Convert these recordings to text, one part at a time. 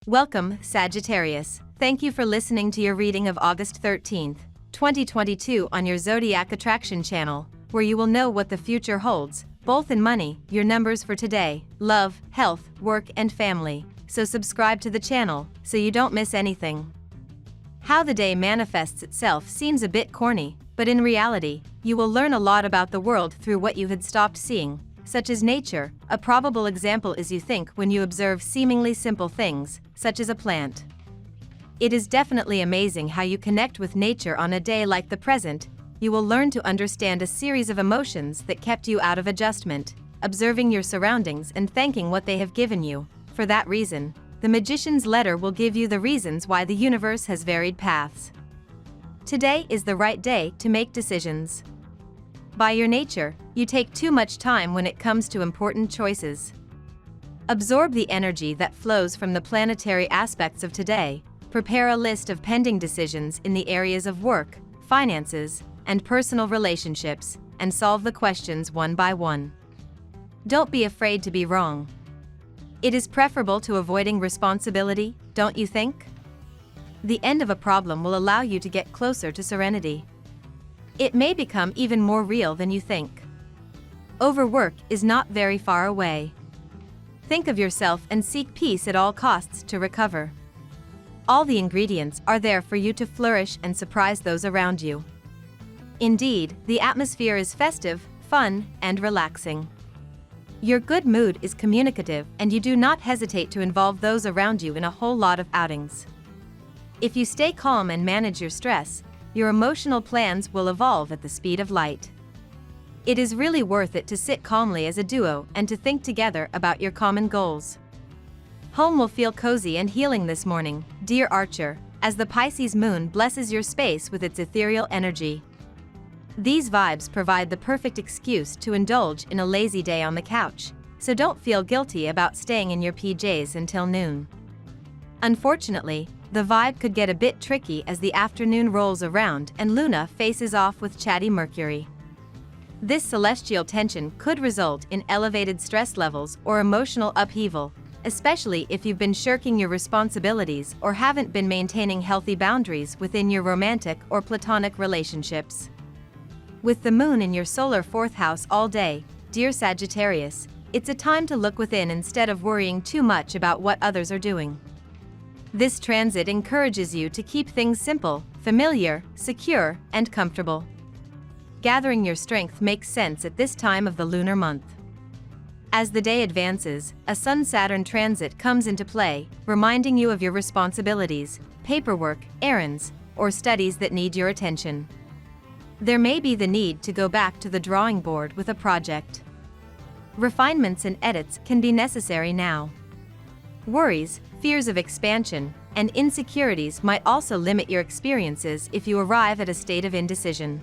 Welcome, Sagittarius. Thank you for listening to your reading of August 13th, 2022 on your Zodiac Attraction channel, where you will know what the future holds, both in money, your numbers for today, love, health, work and family. So subscribe to the channel, so you don't miss anything. How the day manifests itself seems a bit corny, but in reality, you will learn a lot about the world through what you had stopped seeing, such as nature. A probable example is you think when you observe seemingly simple things, such as a plant. It is definitely amazing how you connect with nature on a day like the present. You will learn to understand a series of emotions that kept you out of adjustment, observing your surroundings and thanking what they have given you. For that reason, the Magician's letter will give you the reasons why the universe has varied paths. Today is the right day to make decisions. By your nature, you take too much time when it comes to important choices. Absorb the energy that flows from the planetary aspects of today. Prepare a list of pending decisions in the areas of work, finances, and personal relationships, and solve the questions one by one. Don't be afraid to be wrong. It is preferable to avoiding responsibility, don't you think? The end of a problem will allow you to get closer to serenity. It may become even more real than you think. Overwork is not very far away. Think of yourself and seek peace at all costs to recover. All the ingredients are there for you to flourish and surprise those around you. Indeed, the atmosphere is festive, fun, and relaxing. Your good mood is communicative, and you do not hesitate to involve those around you in a whole lot of outings. If you stay calm and manage your stress, your emotional plans will evolve at the speed of light. It is really worth it to sit calmly as a duo and to think together about your common goals. Home will feel cozy and healing this morning, dear Archer, as the Pisces moon blesses your space with its ethereal energy. These vibes provide the perfect excuse to indulge in a lazy day on the couch, so don't feel guilty about staying in your PJs until noon. Unfortunately, the vibe could get a bit tricky as the afternoon rolls around and Luna faces off with chatty Mercury. This celestial tension could result in elevated stress levels or emotional upheaval, especially if you've been shirking your responsibilities or haven't been maintaining healthy boundaries within your romantic or platonic relationships. With the moon in your solar fourth house all day, dear Sagittarius, it's a time to look within instead of worrying too much about what others are doing. This transit encourages you to keep things simple, familiar, secure, and comfortable. Gathering your strength makes sense at this time of the lunar month. As the day advances, a Sun-Saturn transit comes into play, reminding you of your responsibilities, paperwork, errands, or studies that need your attention. There may be the need to go back to the drawing board with a project. Refinements and edits can be necessary now. Worries, fears of expansion, and insecurities might also limit your experiences if you arrive at a state of indecision.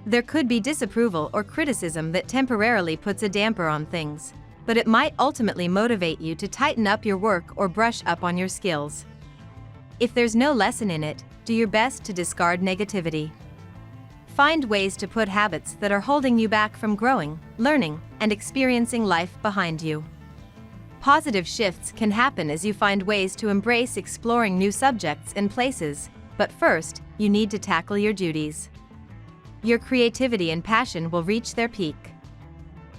There could be disapproval or criticism that temporarily puts a damper on things, but it might ultimately motivate you to tighten up your work or brush up on your skills. If there's no lesson in it, do your best to discard negativity. Find ways to put habits that are holding you back from growing, learning, and experiencing life behind you. Positive shifts can happen as you find ways to embrace exploring new subjects and places, but first, you need to tackle your duties. Your creativity and passion will reach their peak.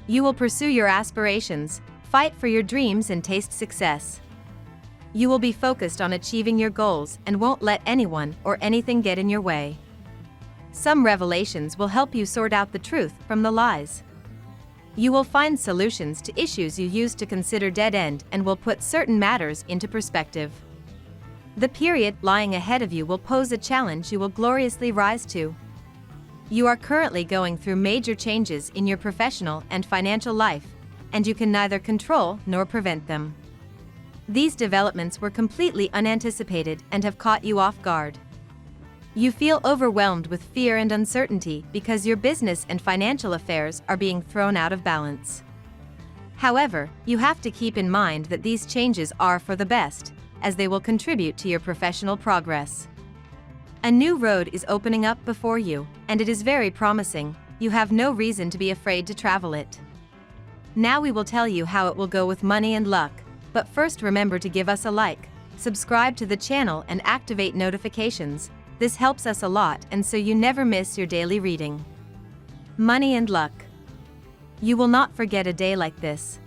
You will pursue your aspirations, fight for your dreams and taste success. You will be focused on achieving your goals and won't let anyone or anything get in your way. Some revelations will help you sort out the truth from the lies. You will find solutions to issues you used to consider dead-end and will put certain matters into perspective. The period lying ahead of you will pose a challenge you will gloriously rise to. You are currently going through major changes in your professional and financial life, and you can neither control nor prevent them. These developments were completely unanticipated and have caught you off guard. You feel overwhelmed with fear and uncertainty because your business and financial affairs are being thrown out of balance. However, you have to keep in mind that these changes are for the best, as they will contribute to your professional progress. A new road is opening up before you, and it is very promising. You have no reason to be afraid to travel it. Now we will tell you how it will go with money and luck, but first remember to give us a like, subscribe to the channel and activate notifications. This helps us a lot and so you never miss your daily reading. Money and luck. You will not forget a day like this.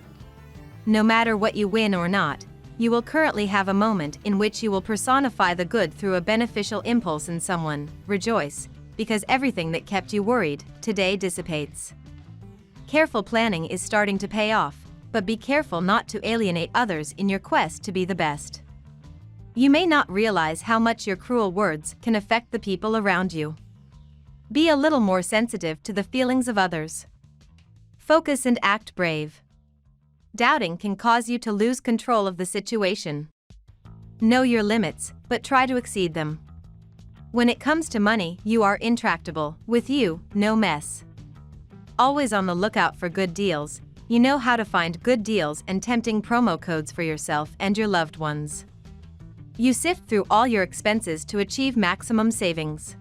No matter what you win or not, you will currently have a moment in which you will personify the good through a beneficial impulse in someone. Rejoice, because everything that kept you worried today dissipates. Careful planning is starting to pay off, but be careful not to alienate others in your quest to be the best. You may not realize how much your cruel words can affect the people around you. Be a little more sensitive to the feelings of others. Focus and act brave. Doubting can cause you to lose control of the situation. Know your limits, but try to exceed them. When it comes to money, you are intractable. With you, no mess. Always on the lookout for good deals, you know how to find good deals and tempting promo codes for yourself and your loved ones. You sift through all your expenses to achieve maximum savings.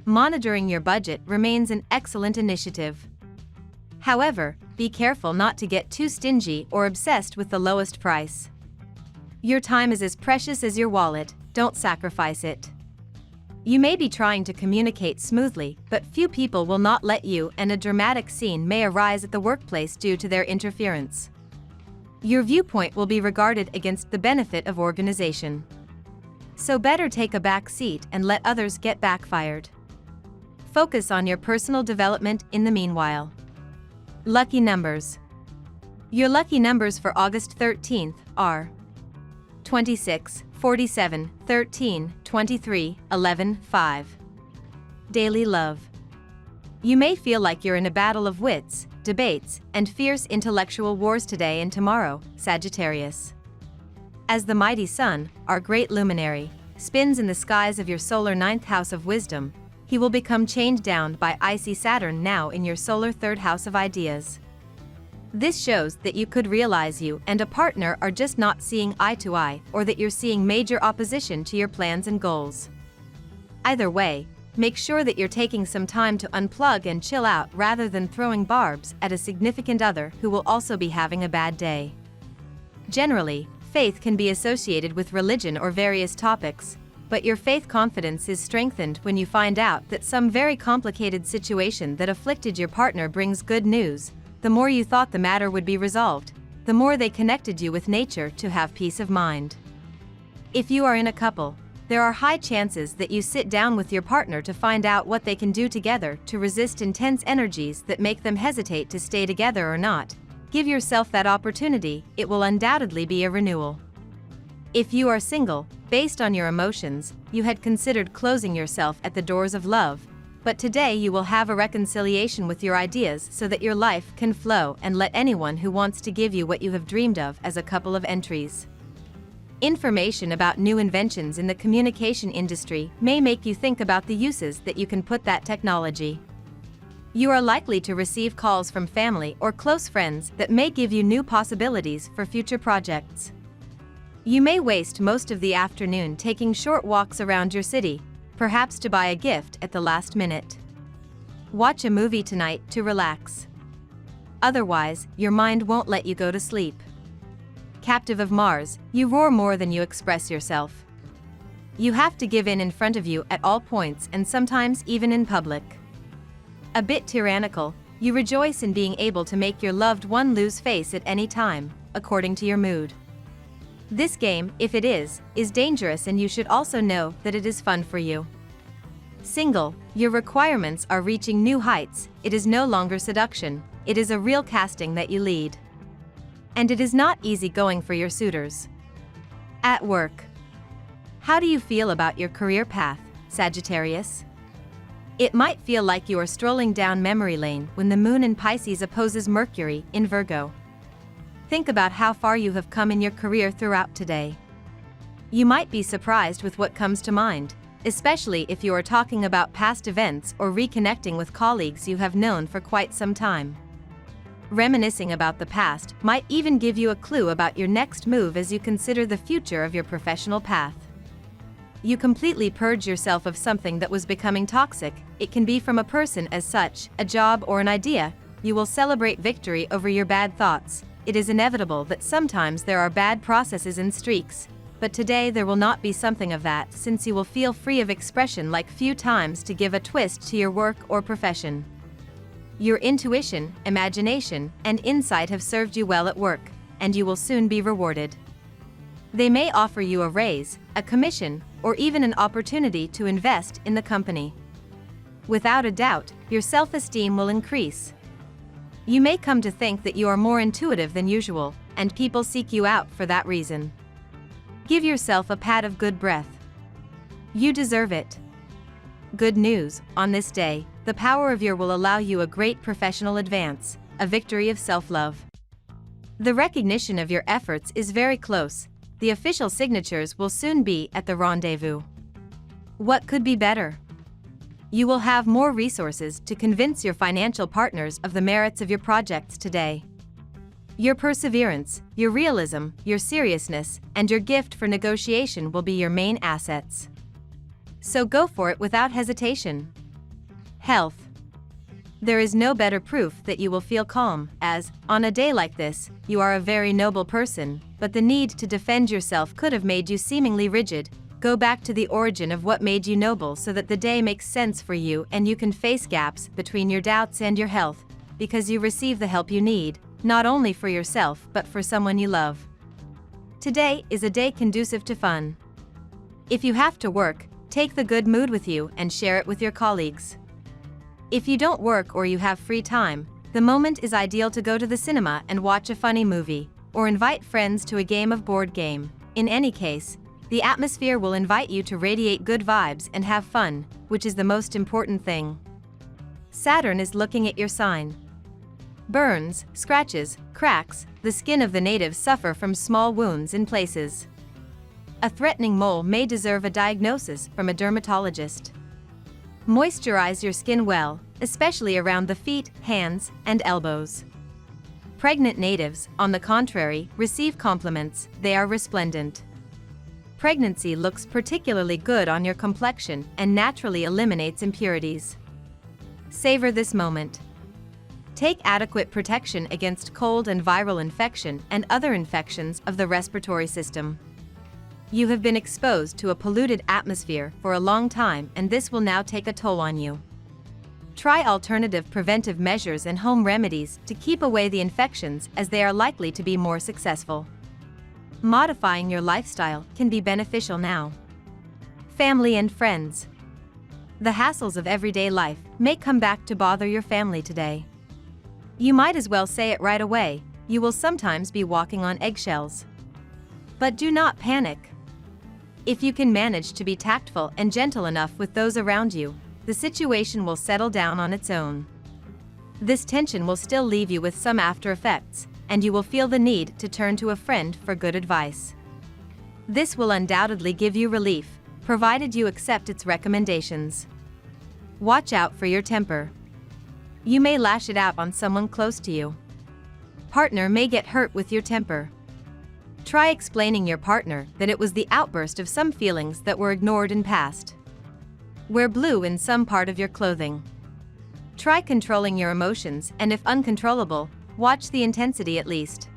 Monitoring your budget remains an excellent initiative. However, be careful not to get too stingy or obsessed with the lowest price. Your time is as precious as your wallet, don't sacrifice it. You may be trying to communicate smoothly, but few people will not let you, and a dramatic scene may arise at the workplace due to their interference. Your viewpoint will be regarded against the benefit of organization. So better take a back seat and let others get backfired. Focus on your personal development in the meanwhile. Lucky numbers. Your lucky numbers for August 13th are 26, 47, 13, 23, 11, 5. Daily love. You may feel like you're in a battle of wits, debates, and fierce intellectual wars today and tomorrow, Sagittarius. As the mighty sun, our great luminary, spins in the skies of your solar 9th house of wisdom, he will become chained down by icy Saturn now in your solar 3rd house of ideas. This shows that you could realize you and a partner are just not seeing eye to eye, or that you're seeing major opposition to your plans and goals. Either way, make sure that you're taking some time to unplug and chill out rather than throwing barbs at a significant other who will also be having a bad day. Generally, faith can be associated with religion or various topics, but your faith confidence is strengthened when you find out that some very complicated situation that afflicted your partner brings good news. The more you thought the matter would be resolved, the more they connected you with nature to have peace of mind. If you are in a couple, there are high chances that you sit down with your partner to find out what they can do together to resist intense energies that make them hesitate to stay together or not. Give yourself that opportunity, it will undoubtedly be a renewal. If you are single, based on your emotions, you had considered closing yourself at the doors of love, but today you will have a reconciliation with your ideas so that your life can flow, and let anyone who wants to give you what you have dreamed of as a couple of entries. Information about new inventions in the communication industry may make you think about the uses that you can put that technology. You are likely to receive calls from family or close friends that may give you new possibilities for future projects. You may waste most of the afternoon taking short walks around your city, perhaps to buy a gift at the last minute. Watch a movie tonight to relax. Otherwise, your mind won't let you go to sleep. Captive of Mars, you roar more than you express yourself. You have to give in front of you at all points and sometimes even in public. A bit tyrannical, you rejoice in being able to make your loved one lose face at any time, according to your mood. This game, if it is dangerous, and you should also know that it is fun for you. Single, your requirements are reaching new heights, it is no longer seduction, it is a real casting that you lead. And it is not easy going for your suitors. At work. How do you feel about your career path, Sagittarius? It might feel like you are strolling down memory lane when the moon in Pisces opposes Mercury in Virgo. Think about how far you have come in your career throughout today. You might be surprised with what comes to mind, especially if you are talking about past events or reconnecting with colleagues you have known for quite some time. Reminiscing about the past might even give you a clue about your next move as you consider the future of your professional path. You completely purge yourself of something that was becoming toxic. It can be from a person as such, a job, or an idea. You will celebrate victory over your bad thoughts. It is inevitable that sometimes there are bad processes and streaks, but today there will not be something of that, since you will feel free of expression like few times to give a twist to your work or profession. Your intuition, imagination, and insight have served you well at work, and you will soon be rewarded. They may offer you a raise, a commission, or even an opportunity to invest in the company. Without a doubt, your self-esteem will increase. You may come to think that you are more intuitive than usual, and people seek you out for that reason. Give yourself a pat of good breath. You deserve it. Good news, on this day, the power of your will allow you a great professional advance, a victory of self-love. The recognition of your efforts is very close. The official signatures will soon be at the rendezvous. What could be better? You will have more resources to convince your financial partners of the merits of your projects today. Your perseverance, your realism, your seriousness, and your gift for negotiation will be your main assets. So go for it without hesitation. Health. There is no better proof that you will feel calm, as, on a day like this, you are a very noble person, but the need to defend yourself could have made you seemingly rigid. Go back to the origin of what made you noble so that the day makes sense for you and you can face gaps between your doubts and your health, because you receive the help you need, not only for yourself but for someone you love. Today is a day conducive to fun. If you have to work, take the good mood with you and share it with your colleagues. If you don't work or you have free time, the moment is ideal to go to the cinema and watch a funny movie, or invite friends to a game of board game. In any case, the atmosphere will invite you to radiate good vibes and have fun, which is the most important thing. Saturn is looking at your sign. Burns, scratches, cracks, the skin of the natives suffer from small wounds in places. A threatening mole may deserve a diagnosis from a dermatologist. Moisturize your skin well, especially around the feet, hands, and elbows. Pregnant natives, on the contrary, receive compliments. They are resplendent. Pregnancy looks particularly good on your complexion and naturally eliminates impurities. Savor this moment. Take adequate protection against cold and viral infection and other infections of the respiratory system. You have been exposed to a polluted atmosphere for a long time, and this will now take a toll on you. Try alternative preventive measures and home remedies to keep away the infections, as they are likely to be more successful. Modifying your lifestyle can be beneficial now. Family and friends. The hassles of everyday life may come back to bother your family today. You might as well say it right away, you will sometimes be walking on eggshells. But do not panic. If you can manage to be tactful and gentle enough with those around you, the situation will settle down on its own. This tension will still leave you with some after effects, and you will feel the need to turn to a friend for good advice. This will undoubtedly give you relief, provided you accept its recommendations. Watch out for your temper. You may lash it out on someone close to you. Partner may get hurt with your temper. Try explaining your partner that it was the outburst of some feelings that were ignored in past. Wear blue in some part of your clothing. Try controlling your emotions, and if uncontrollable, watch the intensity at least.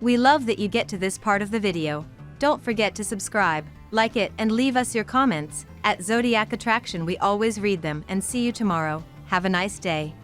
We love that you get to this part of the video. Don't forget to subscribe, like it, and leave us your comments. At Zodiac Attraction we always read them, and see you tomorrow. Have a nice day.